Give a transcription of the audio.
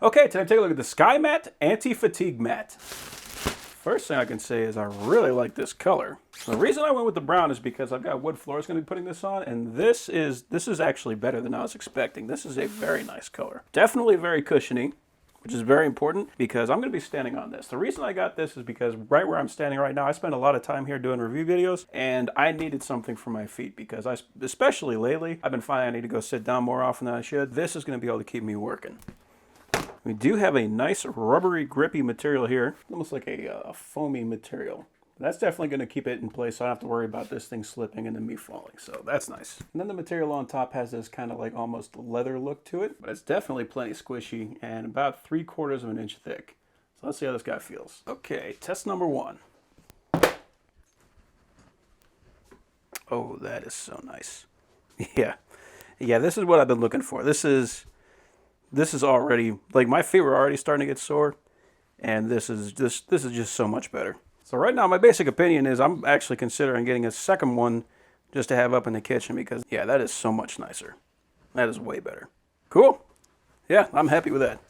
Okay, today take a look at the Sky Matte Anti-Fatigue Matte. First thing I can say is I really like this color. The reason I went with the brown is because I've got wood floors going to be putting this on, and this is actually better than I was expecting. This is a very nice color. Definitely very cushiony, which is very important because I'm going to be standing on this. The reason I got this is because right where I'm standing right now, I spend a lot of time here doing review videos, and I needed something for my feet because especially lately, I've been finding I need to go sit down more often than I should. This is going to be able to keep me working. We do have a nice rubbery, grippy material here, almost like a foamy material. That's definitely going to keep it in place, so I don't have to worry about this thing slipping and then me falling, so that's nice. And then the material on top has this kind of like almost leather look to it, but it's definitely plenty squishy and about 3/4 of an inch thick. So let's see how this guy feels. Okay, test number 1. Oh, that is so nice. Yeah, this is what I've been looking for. This is already, like, my feet were already starting to get sore, and this is just so much better. So right now, my basic opinion is I'm actually considering getting a second one just to have up in the kitchen because, yeah, that is so much nicer. That is way better. Cool. Yeah, I'm happy with that.